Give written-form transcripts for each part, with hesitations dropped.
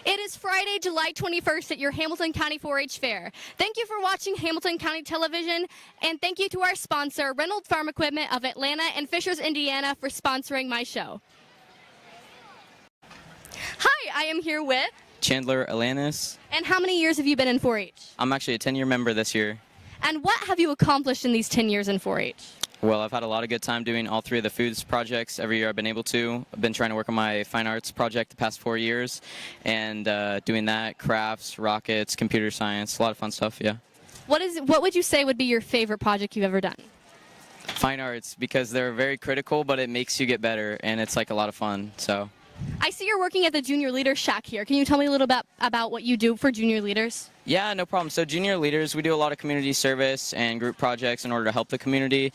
It is Friday, July 21st at your Hamilton County 4-H Fair. Thank you for watching Hamilton County Television, and thank you to our sponsor, Reynolds Farm Equipment of Atlanta and Fishers, Indiana, for sponsoring my show. Hi, I am here with Chandler Alanis. And how many years have you been in 4-H? I'm actually a 10-year member this year. And what have you accomplished in these 10 years in 4-H? Well, I've had a lot of good time doing all three of the foods projects every year I've been able to. I've been trying to work on my fine arts project the past 4 years, and doing that, crafts, rockets, computer science, a lot of fun stuff, yeah. What would you say would be your favorite project you've ever done? Fine arts, because they're very critical, but it makes you get better, and it's like a lot of fun, so. I see you're working at the Junior Leaders Shack here. Can you tell me a little bit about what you do for junior leaders? Yeah, no problem. So Junior Leaders, we do a lot of community service and group projects in order to help the community.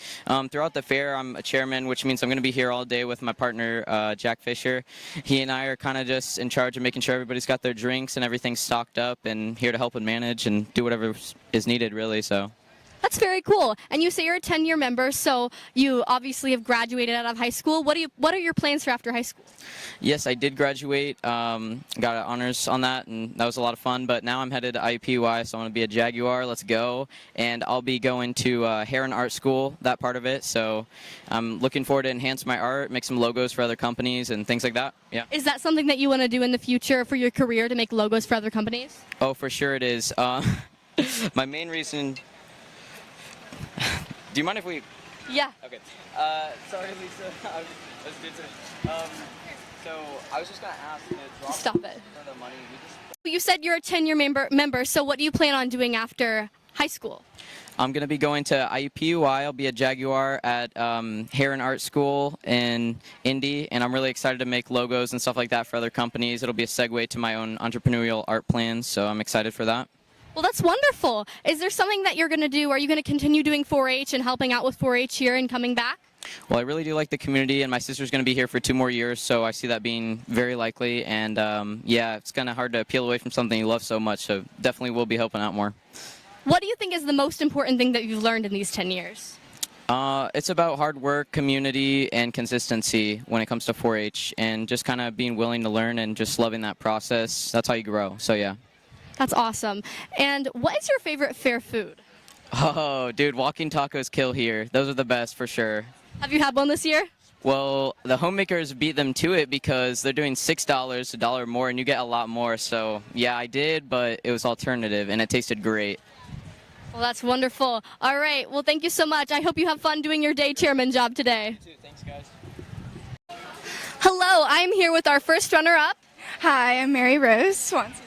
Throughout the fair, I'm a chairman, which means I'm going to be here all day with my partner, Jack Fisher. He and I are kind of just in charge of making sure everybody's got their drinks and everything's stocked up, and here to help and manage and do whatever is needed, really, so. That's very cool. And you say you're a 10-year member, so you obviously have graduated out of high school. What are your plans for after high school? Yes, I did graduate. Got honors on that, and that was a lot of fun. But now I'm headed to IUPUI, so I'm going to be a Jaguar. Let's go. And I'll be going to hair and art school, that part of it. So I'm looking forward to enhance my art, make some logos for other companies and things like that. Yeah. Is that something that you want to do in the future for your career, to make logos for other companies? Oh, for sure it is. My main reason... Do you mind if we... Yeah. Okay. Sorry, Lisa. Let's do it. So I was just going to ask to drop Stop it. for the money. You said you're a 10-year member, so what do you plan on doing after high school? I'm going to be going to IUPUI. I'll be a Jaguar at Hair and Art School in Indy, and I'm really excited to make logos and stuff like that for other companies. It'll be a segue to my own entrepreneurial art plans, so I'm excited for that. Well, that's wonderful. Is there something that you're going to do? Are you going to continue doing 4-H and helping out with 4-H here and coming back? Well, I really do like the community, and my sister's going to be here for 2 more years, so I see that being very likely. And, yeah, it's kind of hard to peel away from something you love so much, so definitely will be helping out more. What do you think is the most important thing that you've learned in these 10 years? It's about hard work, community, and consistency when it comes to 4-H, and just kind of being willing to learn and just loving that process. That's how you grow, so yeah. That's awesome. And what is your favorite fair food? Oh, dude, walking tacos kill here. Those are the best for sure. Have you had one this year? Well, the homemakers beat them to it because they're doing $6, $1 more, and you get a lot more. So, yeah, I did, but it was alternative, and it tasted great. Well, that's wonderful. All right. Well, thank you so much. I hope you have fun doing your day chairman job today. You too. Thanks, guys. Hello. I'm here with our first runner-up. Hi, I'm Mary Rose Swanson.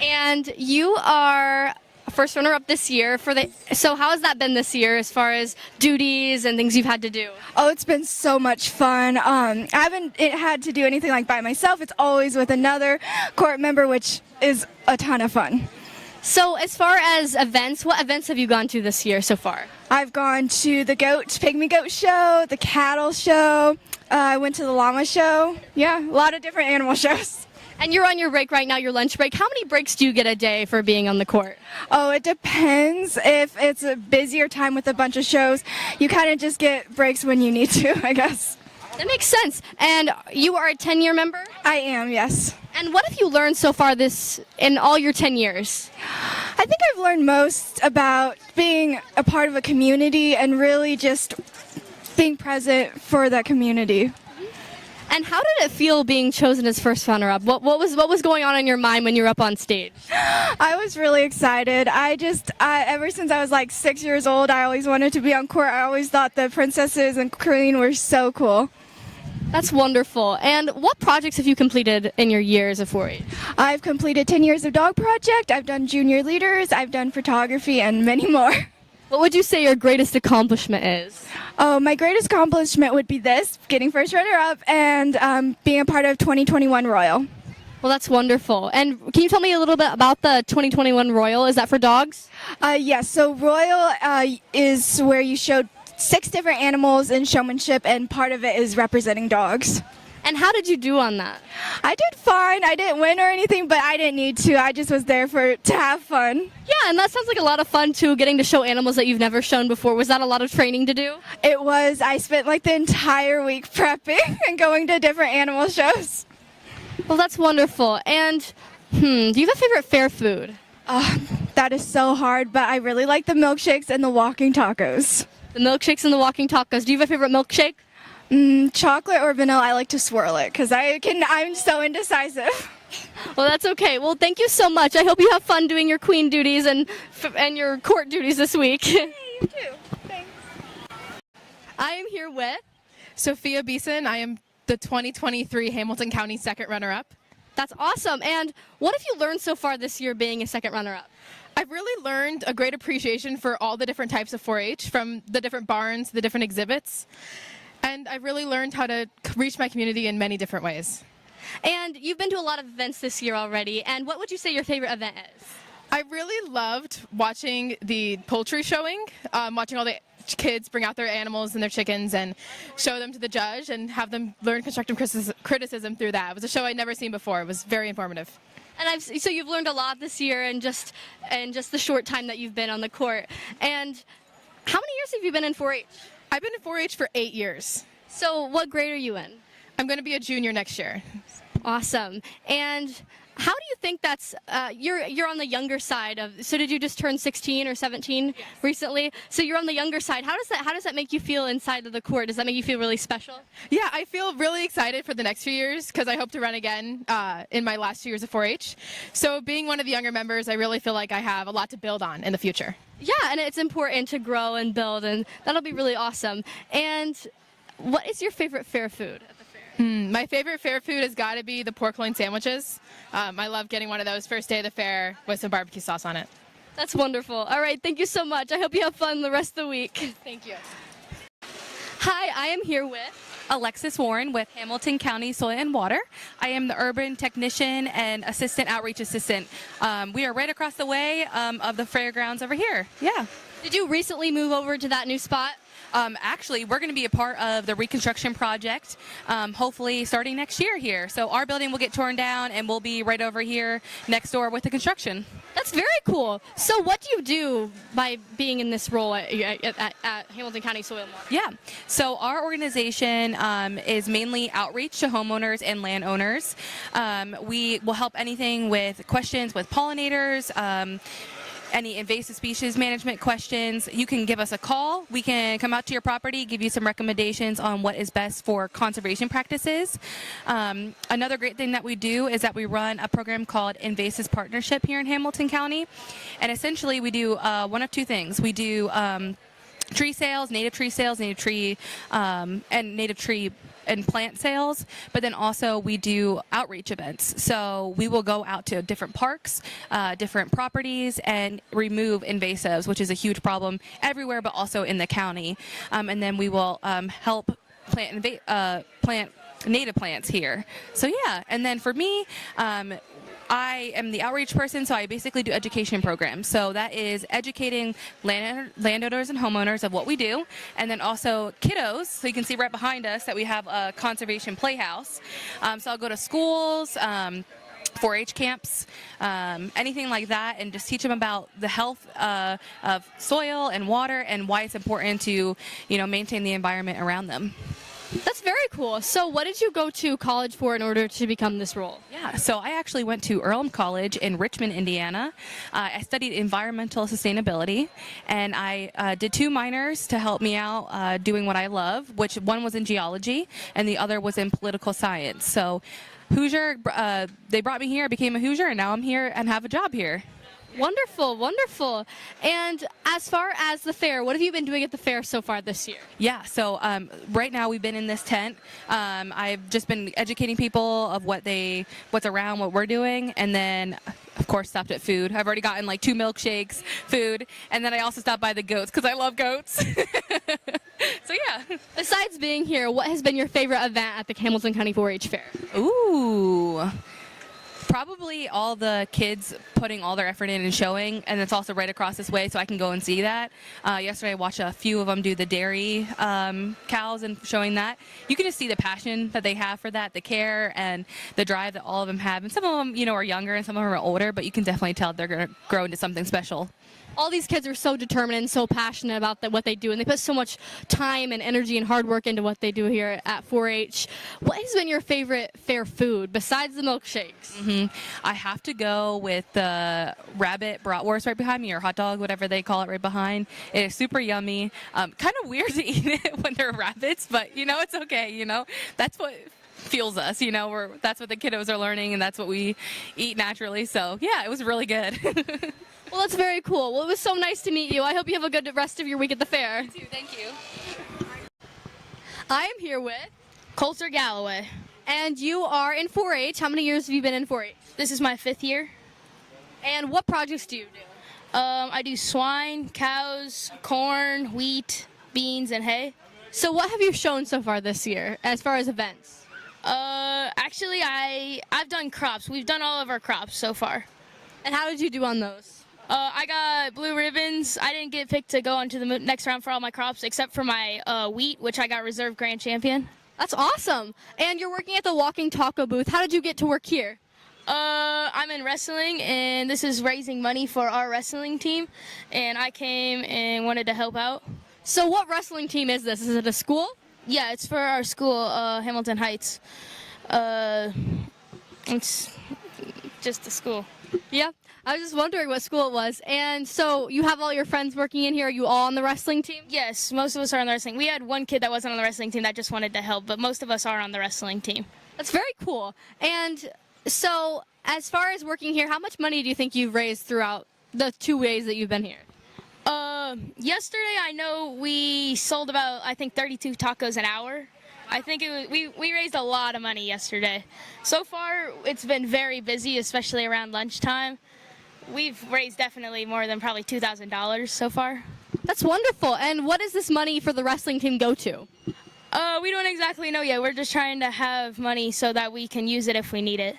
And you are first runner-up this year so how has that been this year as far as duties and things you've had to do? Oh, it's been so much fun. I haven't had to do anything like by myself. It's always with another court member, which is a ton of fun. So as far as events, what events have you gone to this year so far? I've gone to the pygmy goat show, the cattle show. I went to the llama show. Yeah, a lot of different animal shows. And you're on your break right now, your lunch break. How many breaks do you get a day for being on the court? Oh, it depends. If it's a busier time with a bunch of shows, you kind of just get breaks when you need to, I guess. That makes sense. And you are a 10-year member? I am, yes. And what have you learned so far in all your 10 years? I think I've learned most about being a part of a community and really just being present for that community. And how did it feel being chosen as first runner-up? What was going on in your mind when you were up on stage? I was really excited. Ever since I was like 6 years old, I always wanted to be on court. I always thought the princesses and queen were so cool. That's wonderful. And what projects have you completed in your years of 4-H? I've completed 10 years of dog project. I've done junior leaders. I've done photography and many more. What would you say your greatest accomplishment is? Oh, my greatest accomplishment would be this, getting first runner-up and being a part of 2021 Royal. Well, that's wonderful. And can you tell me a little bit about the 2021 Royal? Is that for dogs? Yes, so Royal is where you showed 6 different animals in showmanship, and part of it is representing dogs. And how did you do on that? I did fine. I didn't win or anything, but I didn't need to. I just was there to have fun. Yeah, and that sounds like a lot of fun, too, getting to show animals that you've never shown before. Was that a lot of training to do? It was. I spent like the entire week prepping and going to different animal shows. Well, that's wonderful. And Do you have a favorite fair food? That is so hard, but I really like the milkshakes and the walking tacos. The milkshakes and the walking tacos. Do you have a favorite milkshake? Chocolate or vanilla, I like to swirl it because I'm so indecisive. Well, that's okay. Well, thank you so much. I hope you have fun doing your queen duties and your court duties this week. You too. Thanks. I am here with Sophia Beeson. I am the 2023 Hamilton County second runner-up. That's awesome. And what have you learned so far this year being a second runner-up? I've really learned a great appreciation for all the different types of 4-H, from the different barns, the different exhibits. And I've really learned how to reach my community in many different ways. And you've been to a lot of events this year already. And what would you say your favorite event is? I really loved watching the poultry showing, watching all the kids bring out their animals and their chickens and show them to the judge and have them learn constructive criticism through that. It was a show I'd never seen before. It was very informative. And so you've learned a lot this year in just the short time that you've been on the court. And how many years have you been in 4-H? I've been in 4-H for 8 years. So what grade are you in? I'm going to be a junior next year. Awesome. And how do you think that's you're on the younger side of, so did you just turn 16 or 17 recently? So you're on the younger side. How does that make you feel inside of the court? Does that make you feel really special? Yeah, I feel really excited for the next few years because I hope to run again in my last 2 years of 4-H. So being one of the younger members, I really feel like I have a lot to build on in the future. Yeah, and it's important to grow and build, and that'll be really awesome. And what is your favorite fair food at the fair? My favorite fair food has got to be the pork loin sandwiches. I love getting one of those first day of the fair with some barbecue sauce on it. That's wonderful. All right, thank you so much. I hope you have fun the rest of the week. Thank you. Hi, I am here with Alexis Warren with Hamilton County Soil and Water. I am the urban technician and assistant outreach assistant. We are right across the way of the fairgrounds over here. Yeah. Did you recently move over to that new spot? Actually, we're going to be a part of the reconstruction project, hopefully starting next year here. So our building will get torn down and we'll be right over here next door with the construction. That's very cool. So what do you do by being in this role at Hamilton County Soil and Water? Yeah. So our organization is mainly outreach to homeowners and landowners. We will help anything with questions with pollinators, any invasive species management questions. You can give us a call. We can come out to your property, give you some recommendations on what is best for conservation practices. Another great thing that we do is that we run a program called Invasive Partnership here in Hamilton County. And essentially we do one of two things. We do tree sales, native tree and plant sales, but then also we do outreach events. So we will go out to different parks, different properties, and remove invasives, which is a huge problem everywhere, but also in the county. And then we will help plant native plants here. So yeah, and then for me, I am the outreach person, so I basically do education programs. So that is educating landowners and homeowners of what we do, and then also kiddos. So you can see right behind us that we have a conservation playhouse. So I'll go to schools, 4-H camps, anything like that, and just teach them about the health of soil and water and why it's important to, maintain the environment around them. That's very cool. So what did you go to college for in order to become this role? Yeah, so I actually went to Earlham College in Richmond, Indiana. I studied environmental sustainability, and I did 2 minors to help me out doing what I love, which one was in geology, and the other was in political science. So Hoosier, they brought me here, I became a Hoosier, and now I'm here and have a job here. Wonderful, wonderful. And as far as the fair, what have you been doing at the fair so far this year? Yeah, so right now we've been in this tent. I've just been educating people of what's around, what we're doing, and then of course stopped at food. I've already gotten like 2 milkshakes, food, and then I also stopped by the goats because I love goats. So yeah. Besides being here, what has been your favorite event at the Hamilton County 4-H Fair? Ooh. Probably all the kids putting all their effort in and showing, and it's also right across this way, so I can go and see that. Yesterday I watched a few of them do the dairy cows and showing that. You can just see the passion that they have for that, the care and the drive that all of them have. And some of them, are younger and some of them are older, but you can definitely tell they're going to grow into something special. All these kids are so determined and so passionate about what they do, and they put so much time and energy and hard work into what they do here at 4-H. What has been your favorite fair food besides the milkshakes? I have to go with the rabbit bratwurst right behind me, or hot dog, whatever they call it right behind. It is super yummy. Kind of weird to eat it when they're rabbits, but it's okay. That's what fuels us. That's what the kiddos are learning, and that's what we eat naturally. So yeah, it was really good. Well, that's very cool. Well, it was so nice to meet you. I hope you have a good rest of your week at the fair. You too. Thank you. I am here with, Coulter Galloway. and you are in 4-H. How many years have you been in 4-H? This is my 5th year. And what projects do you do? I do swine, cows, corn, wheat, beans, and hay. So what have you shown so far this year as far as events? Actually, I've done crops. We've done all of our crops so far. And how did you do on those? I got blue ribbons. I didn't get picked to go on to the next round for all my crops except for my wheat, which I got reserve grand champion. That's awesome. And you're working at the walking taco booth. How did you get to work here? I'm in wrestling, and this is raising money for our wrestling team, and I came and wanted to help out. So what wrestling team is this? Is it a school? Yeah, it's for our school, Hamilton Heights. It's just a school. Yeah. I was just wondering what school it was. And so you have all your friends working in here. Are you all on the wrestling team? Yes, most of us are on the wrestling. We had one kid that wasn't on the wrestling team that just wanted to help, but most of us are on the wrestling team. That's very cool. And so as far as working here, how much money do you think you've raised throughout the 2 days that you've been here? Yesterday I know we sold about, I think, 32 tacos an hour. I think we raised a lot of money yesterday. So far, it's been very busy, especially around lunchtime. We've raised definitely more than probably $2,000 so far. That's wonderful. And what does this money for the wrestling team go to? We don't exactly know yet. We're just trying to have money so that we can use it if we need it.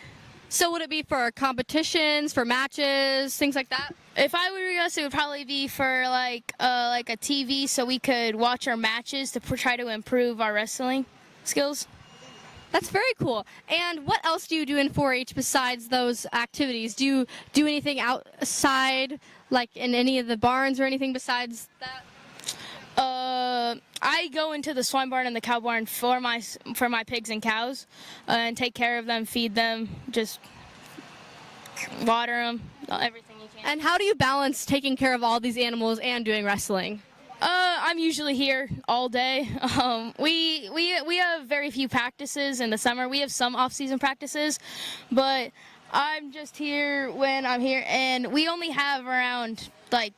So would it be for competitions, for matches, things like that? If I were us, it would probably be for like a TV so we could watch our matches to try to improve our wrestling skills. That's very cool. And what else do you do in 4-H besides those activities? Do you do anything outside, like in any of the barns or anything besides that? I go into the swine barn and the cow barn for my pigs and cows, and take care of them, feed them, just water them, everything you can. And how do you balance taking care of all these animals and doing wrestling? I'm usually here all day. We have very few practices in the summer. We have some off-season practices, but I'm just here when I'm here, and we only have around like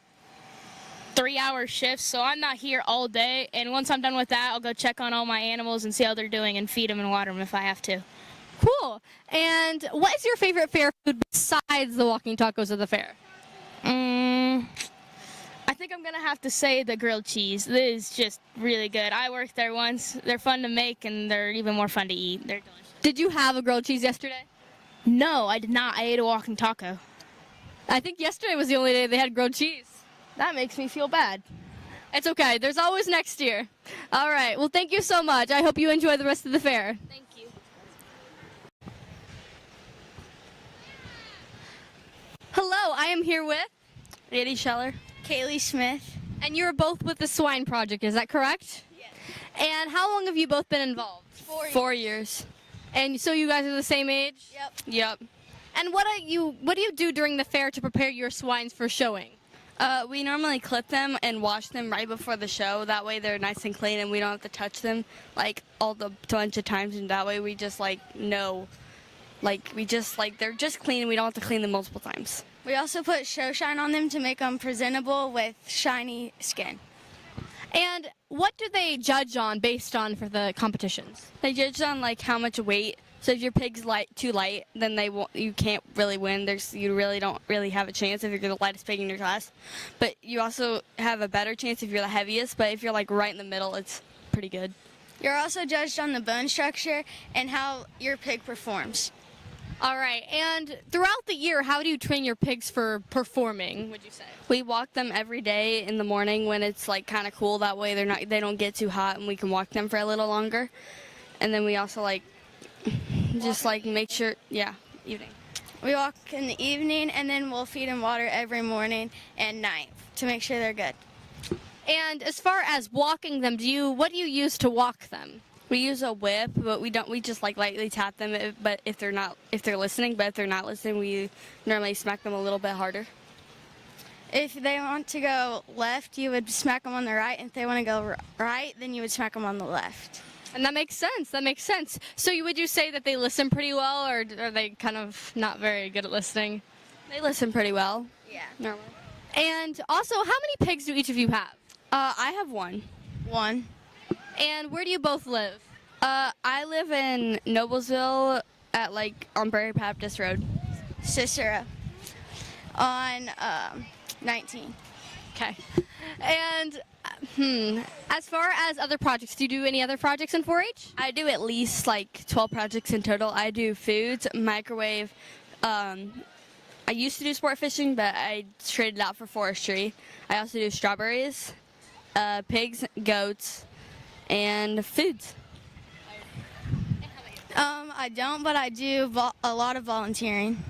3-hour shifts, so I'm not here all day. And once I'm done with that, I'll go check on all my animals and see how they're doing and feed them and water them if I have to. Cool. And what is your favorite fair food besides the walking tacos of the fair? I think I'm going to have to say the grilled cheese. It is just really good. I worked there once. They're fun to make, and they're even more fun to eat. They're delicious. Did you have a grilled cheese yesterday? No, I did not. I ate a walking taco. I think yesterday was the only day they had grilled cheese. That makes me feel bad. It's okay. There's always next year. All right. Well, thank you so much. I hope you enjoy the rest of the fair. Thank you. Hello. I am here with, Addie Scheller. Kaylee Smith. and you're both with the Swine Project. Is that correct? Yes. And how long have you both been involved? 4 years. And so you guys are the same age? Yep. Yep. And what do you do during the fair to prepare your swines for showing? We normally clip them and wash them right before the show. That way they're nice and clean and we don't have to touch them like all the bunch of times. And that way we just know, they're just clean and we don't have to clean them multiple times. We also put show shine on them to make them presentable with shiny skin. And what do they judge on based on for the competitions? They judge on how much weight. So if your pig's too light, then you can't really win. You really don't have a chance if you're the lightest pig in your class. But you also have a better chance if you're the heaviest. But if you're right in the middle, it's pretty good. You're also judged on the bone structure and how your pig performs. All right. And throughout the year, how do you train your pigs for performing, would you say? We walk them every day in the morning when it's kind of cool. That way they don't get too hot and we can walk them for a little longer. And then we also make sure, evening. We walk in the evening and then we'll feed them water every morning and night to make sure they're good. And as far as walking them, what do you use to walk them? We use a whip, but we just like lightly tap them. But if they're listening, we normally smack them a little bit harder. If they want to go left, you would smack them on the right. And if they want to go right, then you would smack them on the left. And that makes sense. That makes sense. So would you say that they listen pretty well, or are they kind of not very good at listening? They listen pretty well. Yeah. Normally. And also, how many pigs do each of you have? I have one. One. And where do you both live? I live in Noblesville on Prairie Baptist Road. Cicero. On 19. Okay. And as far as other projects, do you do any other projects in 4-H? I do at least 12 projects in total. I do foods, microwave. I used to do sport fishing, but I traded out for forestry. I also do strawberries, pigs, goats, and foods. I don't, but I do a lot of volunteering.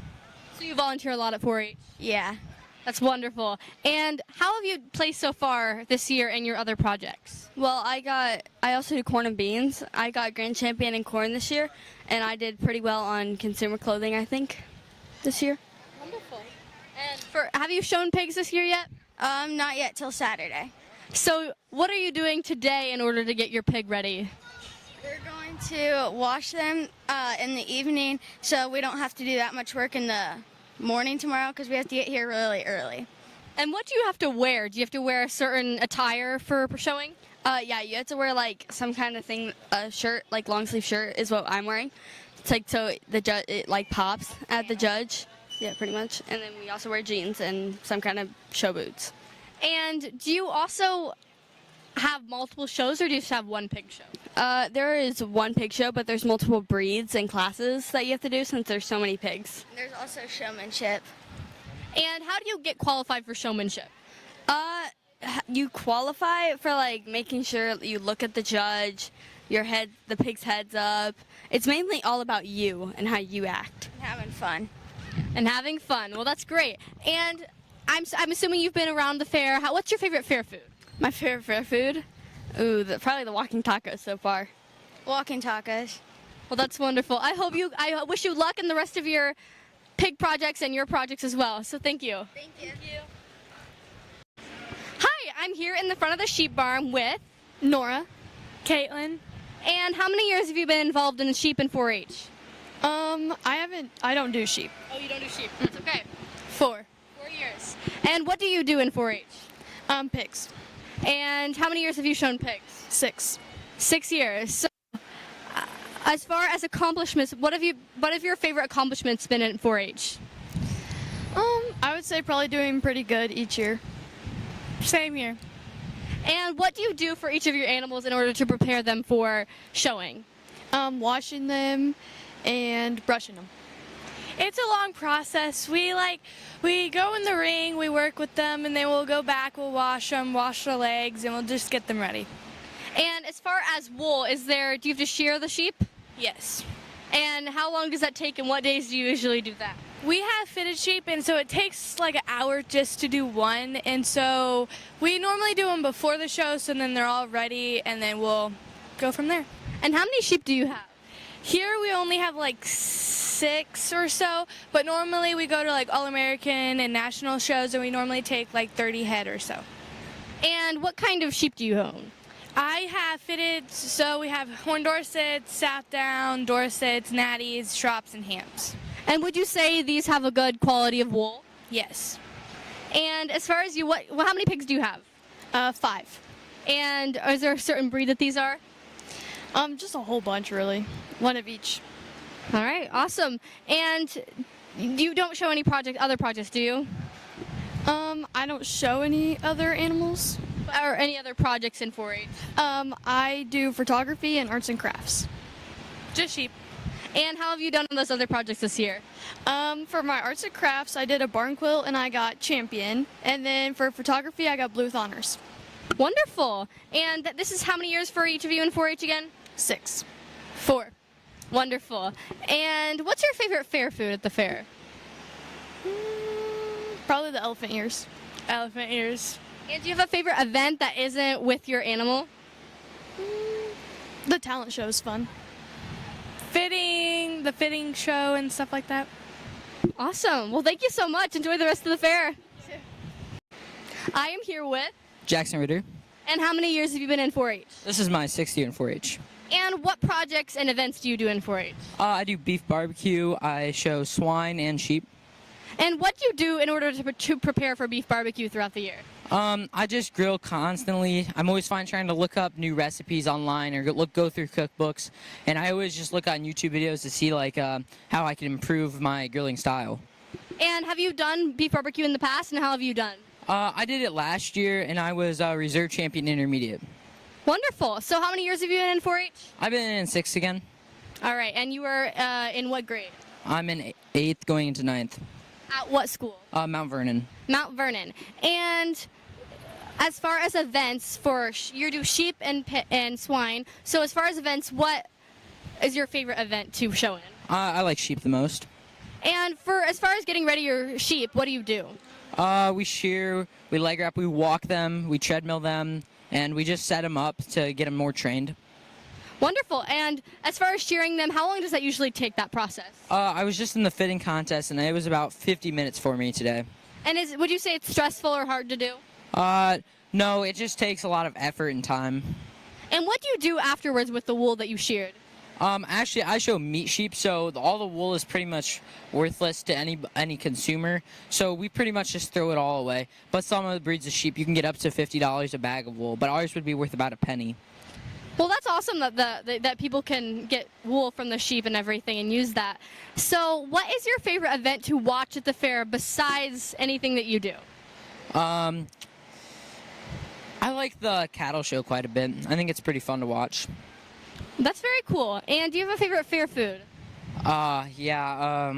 So you volunteer a lot at 4-H? Yeah. That's wonderful. And how have you placed so far this year in your other projects? Well, I also do corn and beans. I got grand champion in corn this year, and I did pretty well on consumer clothing, I think, this year. Wonderful. And have you shown pigs this year yet? Not yet till Saturday. So what are you doing today in order to get your pig ready? We're going to wash them in the evening, so we don't have to do that much work in the morning tomorrow because we have to get here really early. And what do you have to wear? Do you have to wear a certain attire for showing? Yeah, you have to wear some kind of thing, a shirt, long sleeve shirt is what I'm wearing. It's so it pops at the judge. Yeah, pretty much. And then we also wear jeans and some kind of show boots. And do you also have multiple shows, or do you just have one pig show? There is one pig show, but there's multiple breeds and classes that you have to do since there's so many pigs. There's also showmanship. And how do you get qualified for showmanship? You qualify for making sure you look at the judge, the pig's head's up. It's mainly all about you and how you act. And having fun. And having fun. Well, that's great. And I'm assuming you've been around the fair. What's your favorite fair food? My favorite fair food? Ooh, probably the walking tacos so far. Walking tacos. Well, that's wonderful. I wish you luck in the rest of your pig projects and your projects as well. So thank you. Thank you. Hi, I'm here in the front of the sheep barn with Nora. Caitlin. And how many years have you been involved in sheep and 4-H? I don't do sheep. Oh, you don't do sheep. That's okay. 4. 4 years. And what do you do in 4-H? Pigs. And how many years have you shown pigs? 6. 6 years. So, as far as accomplishments, what have your favorite accomplishments been in 4-H? I would say probably doing pretty good each year. Same here. And what do you do for each of your animals in order to prepare them for showing? Washing them and brushing them. It's a long process. We go in the ring, we work with them, and then we'll go back, we'll wash them, wash their legs, and we'll just get them ready. And as far as wool, do you have to shear the sheep? Yes. And how long does that take, and what days do you usually do that? We have fitted sheep, and so it takes an hour just to do one, and so we normally do them before the show, so then they're all ready, and then we'll go from there. And how many sheep do you have? Here we only have 6 or so, but normally we go to All-American and national shows, and we normally take 30 head or so. And what kind of sheep do you own? I have fitted, so we have horn Dorsets, Southdown, Dorsets, Natties, Shrops, and Hams. And would you say these have a good quality of wool? Yes. And as far as how many pigs do you have? 5. And is there a certain breed that these are? Just a whole bunch, really. One of each. All right, awesome. And you don't show any other projects, do you? I don't show any other animals. Or any other projects in 4-H? I do photography and arts and crafts. Just sheep. And how have you done on those other projects this year? For my arts and crafts, I did a barn quilt and I got champion. And then for photography, I got blue with honors. Wonderful. And this is how many years for each of you in 4-H again? 6. 4. Wonderful. And what's your favorite fair food at the fair? Probably the elephant ears. Elephant ears. And do you have a favorite event that isn't with your animal? The talent show is fun. The fitting show and stuff like that. Awesome. Well, thank you so much. Enjoy the rest of the fair. I am here with. Jackson Ritter. And how many years have you been in 4-H? This is my 6th year in 4-H. And what projects and events do you do in 4-H? I do beef barbecue. I show swine and sheep. And what do you do in order to prepare for beef barbecue throughout the year? I just grill constantly. I'm always trying to look up new recipes online or go through cookbooks. And I always just look on YouTube videos to see like how I can improve my grilling style. And have you done beef barbecue in the past, and how have you done? I did it last year, and I was reserve champion intermediate. Wonderful. So how many years have you been in 4-H? I've been in 6th again. All right. And you were in what grade? I'm in 8th going into 9th. At what school? Mount Vernon. Mount Vernon. And as far as events you do sheep and swine. So as far as events, what is your favorite event to show in? I like sheep the most. And as far as getting ready your sheep, what do you do? We shear, we leg wrap, we walk them, we treadmill them, and we just set them up to get them more trained. Wonderful. And as far as shearing them, how long does that usually take, that process? I was just in the fitting contest, and it was about 50 minutes for me today. And would you say it's stressful or hard to do? No, it just takes a lot of effort and time. And what do you do afterwards with the wool that you sheared? Actually, I show meat sheep, so all the wool is pretty much worthless to any consumer. So we pretty much just throw it all away. But some of the breeds of sheep, you can get up to $50 a bag of wool, but ours would be worth about a penny. Well, that's awesome that people can get wool from the sheep and everything and use that. So what is your favorite event to watch at the fair besides anything that you do? I like the cattle show quite a bit. I think it's pretty fun to watch. That's very cool. And do you have a favorite fair food? Yeah,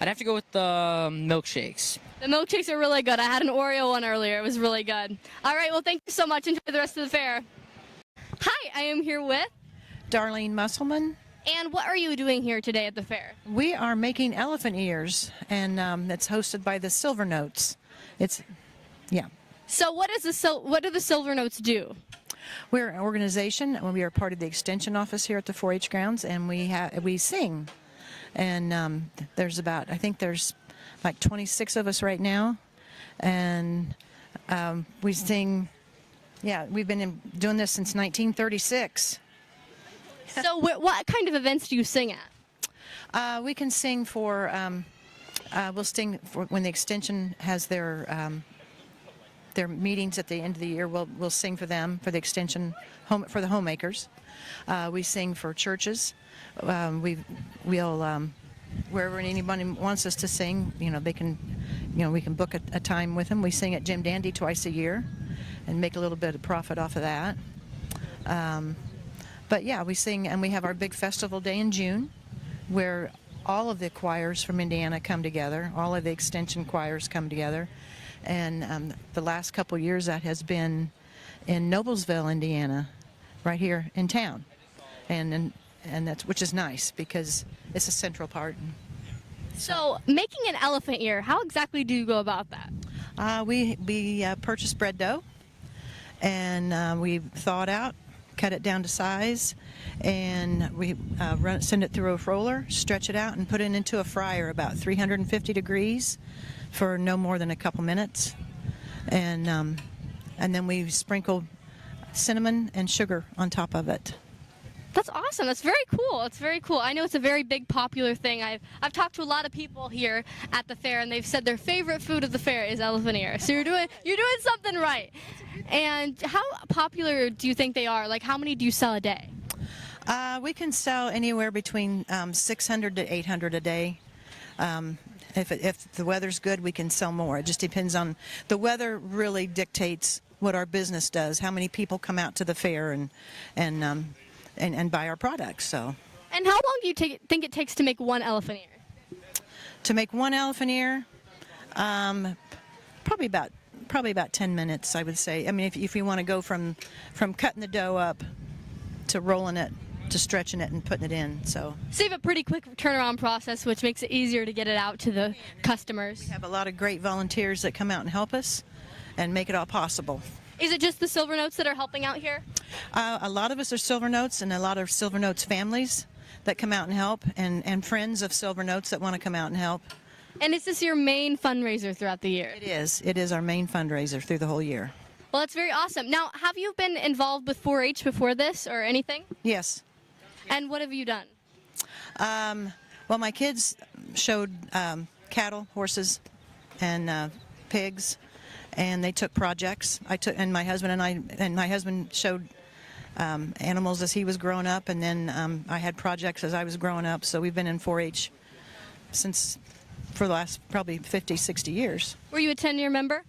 I'd have to go with the milkshakes. The milkshakes are really good. I had an Oreo one earlier. It was really good. All right, well, thank you so much. Enjoy the rest of the fair. Hi, I am here with Darlene Musselman. And what are you doing here today at the fair? We are making elephant ears, and it's hosted by the Silver Notes. Yeah. So what do the Silver Notes do? We're an organization, and we are part of the extension office here at the 4-H grounds, and we sing. And there's like 26 of us right now, and we sing. Yeah, we've been doing this since 1936. So what kind of events do you sing at? We can sing for, we'll sing for when the extension has their meetings at the end of the year. We'll sing for them, for the extension, for the homemakers. We sing for churches. We'll wherever anybody wants us to sing, they can, we can book a time with them. We sing at Jim Dandy twice a year and make a little bit of profit off of that. But yeah, we sing, and we have our big festival day in June, where all of the choirs from Indiana come together. All of the extension choirs come together. And the last couple years that has been in Noblesville, Indiana, right here in town, and which is nice because it's a central part. So making an elephant ear, how exactly do you go about that? We purchase bread dough, and we thaw it out, cut it down to size, and we send it through a roller, stretch it out, and put it into a fryer about 350 degrees for no more than a couple minutes, and then we sprinkle cinnamon and sugar on top of it. That's awesome. That's very cool. It's very cool. I know it's a very big popular thing. I've talked to a lot of people here at the fair, and they've said their favorite food of the fair is elephant ear. So you're doing something right. And how popular do you think they are? Like, how many do you sell a day? We can sell anywhere between 600 to 800 a day. If the weather's good, we can sell more. It just depends on the weather. Really dictates what our business does. How many people come out to the fair and buy our products. So. And how long do you think it takes to make one elephant ear? To make one elephant ear, probably about 10 minutes, I would say. I mean, if you want to go from cutting the dough up to rolling it to stretching it and putting it in. So you have a pretty quick turnaround process, which makes it easier to get it out to the customers. We have a lot of great volunteers that come out and help us, and make it all possible. Is it just the Silver Notes that are helping out here? A lot of us are Silver Notes, and a lot of Silver Notes families that come out and help, and friends of Silver Notes that want to come out and help. And is this your main fundraiser throughout the year? It is. It is our main fundraiser through the whole year. Well, that's very awesome. Now, have you been involved with 4-H before this or anything? Yes. And what have you done? Well, my kids showed cattle, horses, and pigs, and they took projects. And my husband showed animals as he was growing up, and then I had projects as I was growing up. So we've been in 4-H for the last probably 50, 60 years. Were you a 10-year member?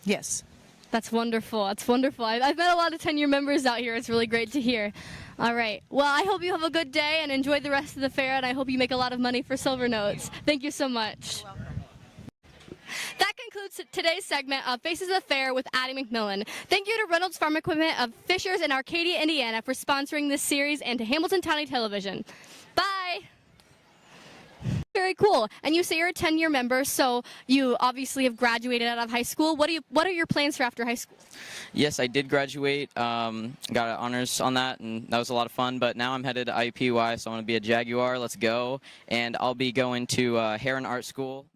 Yes. That's wonderful. That's wonderful. I've met a lot of 10-year members out here. It's really great to hear. All right. Well, I hope you have a good day and enjoy the rest of the fair, and I hope you make a lot of money for Silver Notes. Thank you so much. That concludes today's segment of Faces of the Fair with Addie McMillan. Thank you to Reynolds Farm Equipment of Fishers in Arcadia, Indiana for sponsoring this series, and to Hamilton County Television. Bye! Very cool. And you say you're a 10-year member, so you obviously have graduated out of high school. What are your plans for after high school? Yes, I did graduate. Got honors on that, and that was a lot of fun. But now I'm headed to IUPUI, so I'm going to be a Jaguar. Let's go. And I'll be going to Heron Art School.